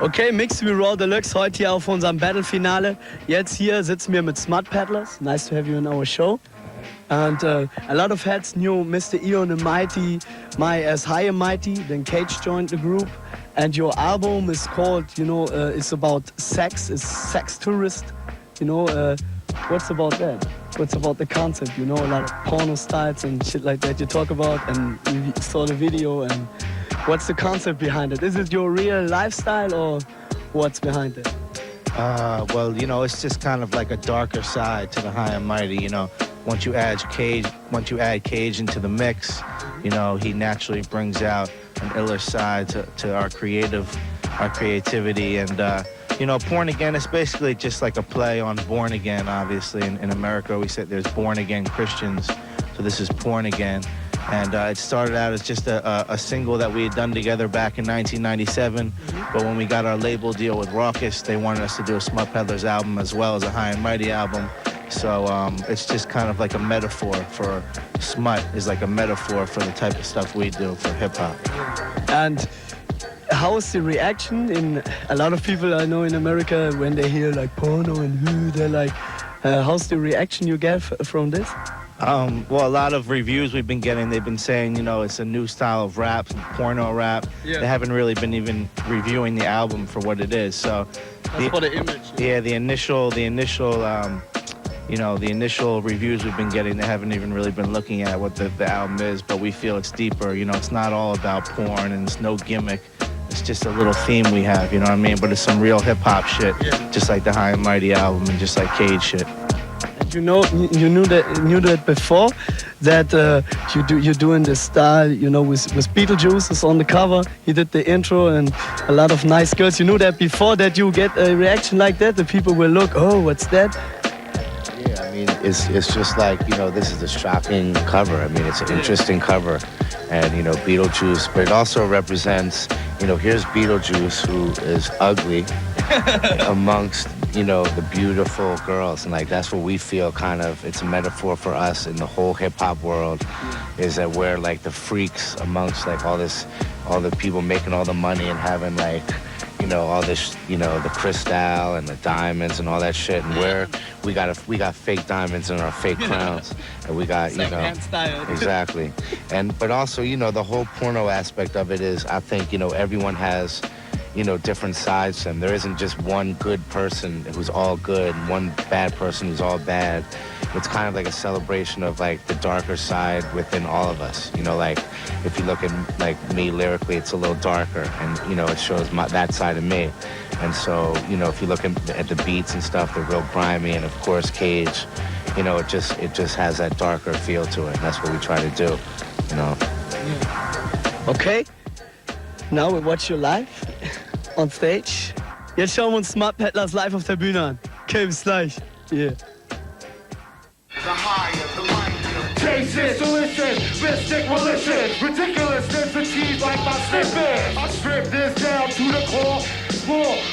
Okay, Mixery Raw Deluxe, heute hier auf unserem Battle-Finale. Jetzt hier sitzen wir mit Smut Peddlers. Nice to have you in our show. And a lot of heads knew Mr. Eon and Mighty, my as High and Mighty, then Cage joined the group. And your album is called, it's about sex, it's Sex Tourist. What's about that? What's about the concept? A lot of porno styles and shit like that you talk about, and we saw the video, and what's the concept behind it? Is it your real lifestyle or what's behind it? Well, it's just kind of like a darker side to the High and Mighty. Once you add Cage into the mix, he naturally brings out an iller side to our creativity. And Born Again is basically just like a play on Born Again. Obviously, in America, we said there's Born Again Christians, so this is Porn Again. And it started out as just a single that we had done together back in 1997. But when we got our label deal with Raucous, they wanted us to do a Smut Peddlers album as well as a High and Mighty album. So it's just kind of like a metaphor for Smut, is like a metaphor for the type of stuff we do for hip-hop. And how is the reaction in a lot of people I know in America when they hear like porno and who, they're like, how's the reaction you get from this? Well, a lot of reviews we've been getting, they've been saying, it's a new style of rap, porno rap. Yeah. They haven't really been even reviewing the album for what it is. So that's for the image. Yeah, the initial reviews we've been getting, they haven't even really been looking at what the album is, but we feel it's deeper. It's not all about porn and it's no gimmick. It's just a little theme we have, you know what I mean? But it's some real hip-hop shit, just like the High and Mighty album and just like Cage shit. You knew that before, that you're doing this style, with Beetlejuice is on the cover. He did the intro and a lot of nice girls. You knew that before, that you get a reaction like that, the people will look, oh, what's that? Yeah, I mean, it's just like, this is a shocking cover. I mean, it's an interesting cover. And, Beetlejuice, but it also represents, here's Beetlejuice, who is ugly amongst, the beautiful girls. And like, that's what we feel kind of, it's a metaphor for us in the whole hip hop world, is that we're like the freaks amongst like all the people making all the money and having like, all this, the crystal and the diamonds and all that shit. And we got fake diamonds in our fake crowns. And we got, exactly. But also, the whole porno aspect of it is, I think, everyone has, different sides to them. There isn't just one good person who's all good and one bad person who's all bad. It's kind of like a celebration of like the darker side within all of us. Like if you look at like me lyrically, it's a little darker, and it shows that side of me. And so if you look at the beats and stuff, they're real grimy, and of course Cage, it just has that darker feel to it. And that's what we try to do. Okay, now we watch you live on stage. Jetzt schauen wir uns Smut Peddlers live auf der Bühne an. Okay, bis gleich. Yeah. The higher, the mightier. Cases, solution, mystic malicious. Ridiculousness achieves like my slipping. I strip this down to the core.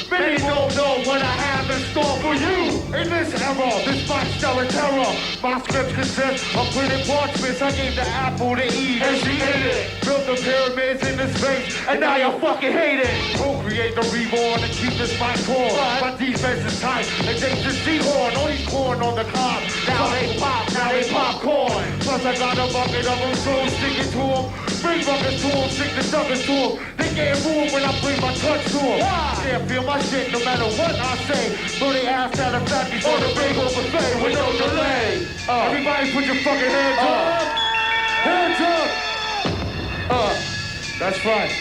Many don't know what I have in store for you. In this era, this fight stellar terror. My script consists of printed parchments. I gave the apple to Eve and she ate it. Built the pyramids in this space, and now you fucking hate it. Procreate the reborn and keep this fight torn. My defense is tight, and they just seahorn. All these corn on the cob. Now they popcorn. Plus I got a bucket of them, so stick it to them. Bring buckets to them, stick the suckers to them. They can't move when I bring my touch to them. Can't feel my shit no matter what I say. Throw they ass out of back before the bagel buffet with no delay. Everybody put your fucking hands up. Hands up. That's right.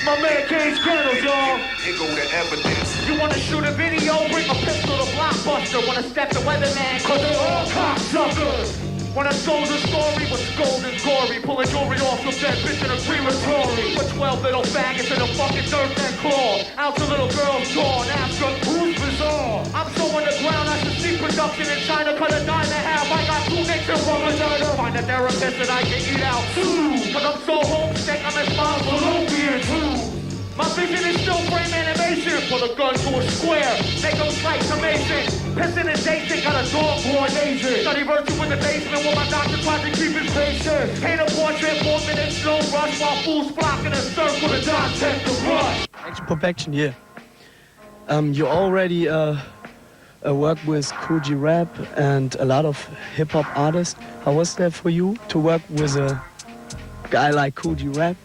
My man Cage Candles, y'all. Here go the evidence. You wanna shoot a video? Bring a pistol to Blockbuster. Wanna step the weatherman? Cause they all cocksuckers. When I told the story was gold and gory, pulling jewelry off of that bitch in a crematory. With 12 little faggots in a fucking dirt and claw. Out the little girl's jaw and ask her, who's bizarre? I'm so on the ground, I should see production in China. Cut a 9.5, I got 2 nicks in one vagina. Find a therapist that I can eat out too. Cause I'm so homesick, I'm as far as Olympian too. My vision is still frame animation. Put a gun to a square, make no slight summation. Pissing and Jason got a dog coordination. Study virtue in the basement where my doctor tried to keep his patient. Paint a portrait, 4 minutes slow rush while fools flock in a circle to dissect the rush. Action perfection, yeah. You already work with Kool G Rap and a lot of hip hop artists. How was that for you to work with a guy like Kool G Rap,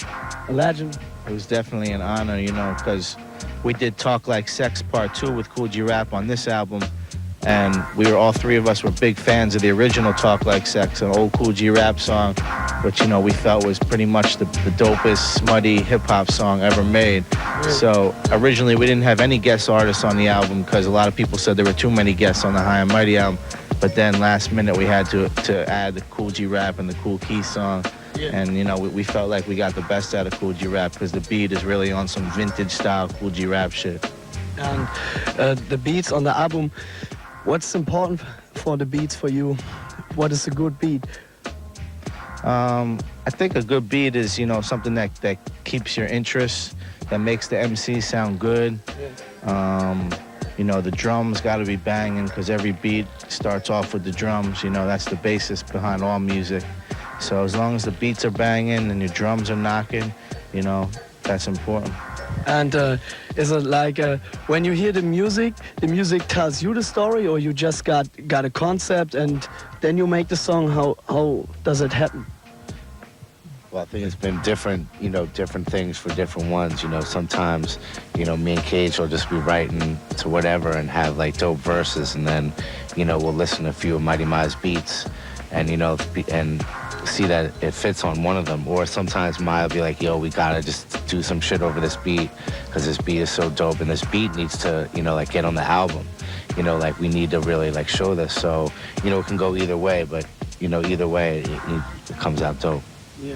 a legend? It was definitely an honor, you know, because we did Talk Like Sex Part 2 with Kool G Rap on this album. And all three of us were big fans of the original Talk Like Sex, an old Kool G Rap song, which, you know, we felt was pretty much the dopest, smutty hip-hop song ever made. So originally we didn't have any guest artists on the album because a lot of people said there were too many guests on the High and Mighty album. But then last minute we had to add the Kool G Rap and the Kool Keith song. And, you know, we felt like we got the best out of Kool G Rap because the beat is really on some vintage-style Kool G Rap shit. And the beats on the album, what's important for the beats for you? What is a good beat? I think a good beat is, you know, something that keeps your interest, that makes the MC sound good. You know, the drums got to be banging because every beat starts off with the drums. You know, that's the basis behind all music. So as long as the beats are banging and your drums are knocking, you know, that's important. And is it like when you hear the music tells you the story, or you just got a concept and then you make the song? How does it happen? Well, I think it's been different, you know, different things for different ones. You know, sometimes, you know, me and Cage will just be writing to whatever and have like dope verses, and then, you know, we'll listen to a few of Mighty Mi's beats, and you know, and see that it fits on one of them. Or sometimes Mai will be like, yo, we gotta just do some shit over this beat because this beat is so dope and this beat needs to, you know, like get on the album. You know, like we need to really like show this. So, you know, it can go either way, but, you know, either way, it comes out dope. Yeah.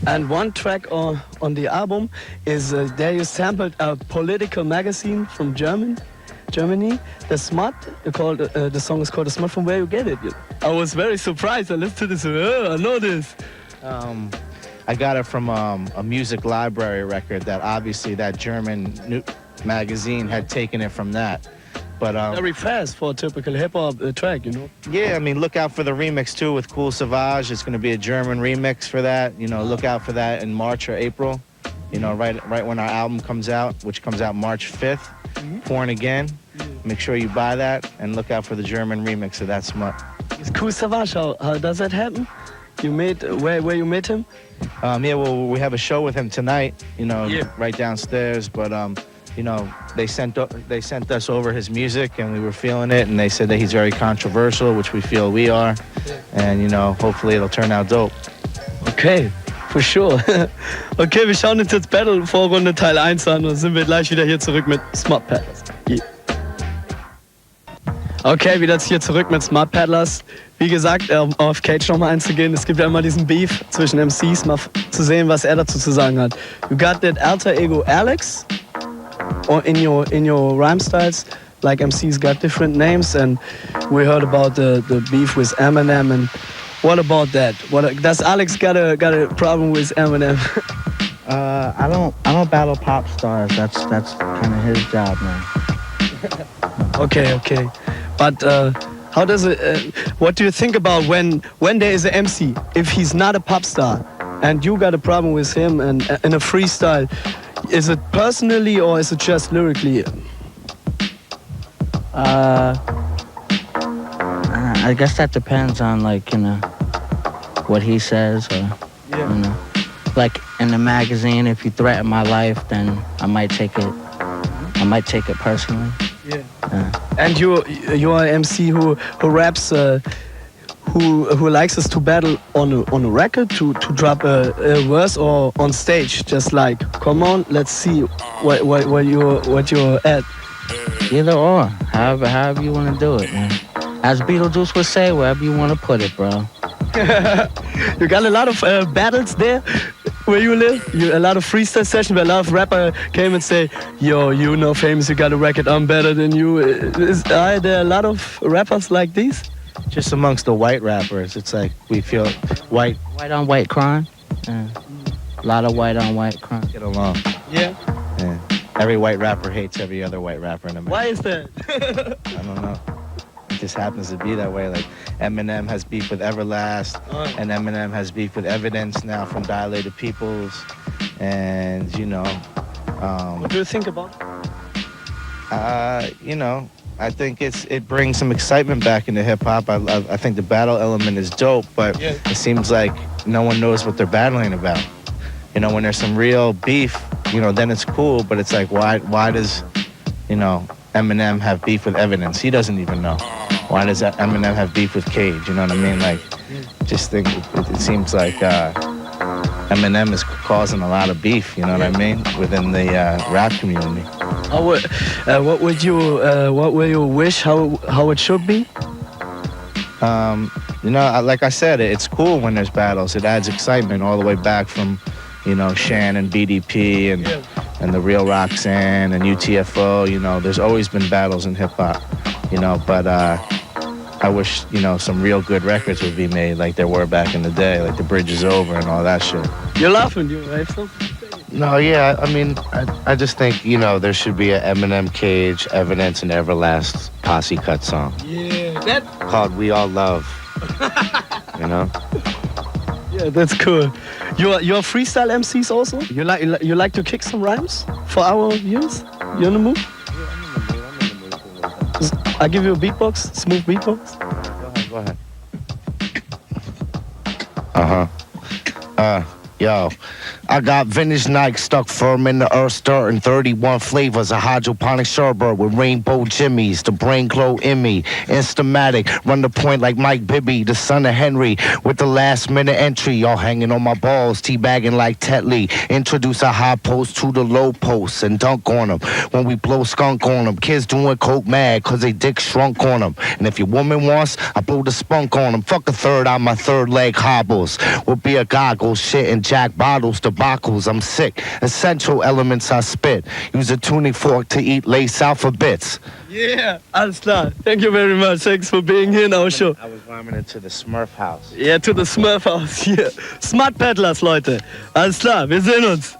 And one track on the album is there you sampled a political magazine from Germany, the Smut. The song is called The Smut. From where you get it? I was very surprised. I listened to this. I know this. I got it from a music library record that obviously that German magazine had taken it from that. But very fast for a typical hip hop track, you know. Yeah, I mean, look out for the remix too with Cool Savage. It's going to be a German remix for that. You know, look out for that in March or April. You know, right when our album comes out, which comes out March 5th. Porn Again. Make sure you buy that and look out for the German remix of that Smut. It's Cool Savage. How does that happen? You made where you met him? Yeah, well, we have a show with him tonight. You know, right downstairs. But you know, they sent us over his music and we were feeling it, and they said that he's very controversial, which we feel we are. And you know, hopefully it'll turn out dope. Okay. For sure. Okay, wir schauen uns jetzt Battle-Vorrunde Teil 1 an und sind wir gleich wieder hier zurück mit Smut Peddlers. Yeah. Okay, wieder hier zurück mit Smut Peddlers. Wie gesagt, auf Cage nochmal einzugehen, es gibt ja immer diesen Beef zwischen MCs, mal zu sehen, was er dazu zu sagen hat. You got that alter ego Alex, or in your rhyme styles, like MCs got different names, and we heard about the beef with Eminem. And what about that? Does Alex got a problem with Eminem? I don't battle pop stars. That's kind of his job, man. Okay. But how does it? What do you think about when there is an MC, if he's not a pop star, and you got a problem with him and in a freestyle? Is it personally or is it just lyrically? I guess that depends on, like, you know, what he says, or you know, like in the magazine, if you threaten my life, then I might take it personally. And you are an MC who raps, who likes us to battle on a record, to drop a verse, or on stage, just like, come on, let's see what you're at. Either or, however you want to do it, man. As Beetlejuice would say, wherever you want to put it, bro. You got a lot of battles there where you live? A lot of freestyle sessions where a lot of rapper came and say, yo, you know famous, you got a record, I'm better than you. Are there a lot of rappers like these? Just amongst the white rappers, it's like we feel white on white crime. Yeah. A lot of white on white crime. Get along. Yeah. Every white rapper hates every other white rapper in America. Why is that? I don't know. It just happens to be that way. Like Eminem has beef with Everlast, and Eminem has beef with Evidence now from Dilated Peoples, and you know. What do you think about it? You know, I think it brings some excitement back into hip hop. I think the battle element is dope, but it seems like no one knows what they're battling about. You know, when there's some real beef, you know, then it's cool. But it's like, why does, you know, Eminem have beef with Evidence? He doesn't even know. Why does Eminem have beef with Cage? You know what I mean? Like, just think it seems like Eminem is causing a lot of beef. You know what I mean? Within the rap community. What will you wish how it should be? You know, like I said, it's cool when there's battles. It adds excitement all the way back from, you know, Shan and BDP and the Real Roxanne and UTFO. You know, there's always been battles in hip hop. You know, but I wish, you know, some real good records would be made like there were back in the day, like The Bridge Is Over and all that shit. You're laughing, you right? No, yeah, I mean, I just think, you know, there should be an Eminem, Cage, Evidence, and Everlast posse cut song. Yeah, that called We All Love. You know? Yeah, that's cool. You're freestyle MCs also? You like to kick some rhymes for our viewers? You in the mood? I give you a beatbox, smooth beatbox. Go ahead. Yo, I got vintage Nike stuck firm in the earth, stirring 31 flavors of hydroponic sherbet with rainbow jimmies. The brain glow in me, Instamatic, run the point like Mike Bibby, the son of Henry, with the last minute entry. Y'all hanging on my balls, teabagging like Tetley. Introduce a high post to the low post and dunk on them. When we blow skunk on them, kids doing coke mad cause they dick shrunk on them. And if your woman wants, I blow the spunk on them. Fuck a third out my third leg hobbles. Will be a goggle, shit and jack bottles, debacles. I'm sick. Essential elements I spit. Use a tuning fork to eat lace alphabets. Yeah, alles klar. Thank you very much. Thanks for being here in our show. I was rhyming into the Smurf house. Yeah, to the Smurf house hier. Smut Peddlers, Leute. Alles klar, wir sehen uns.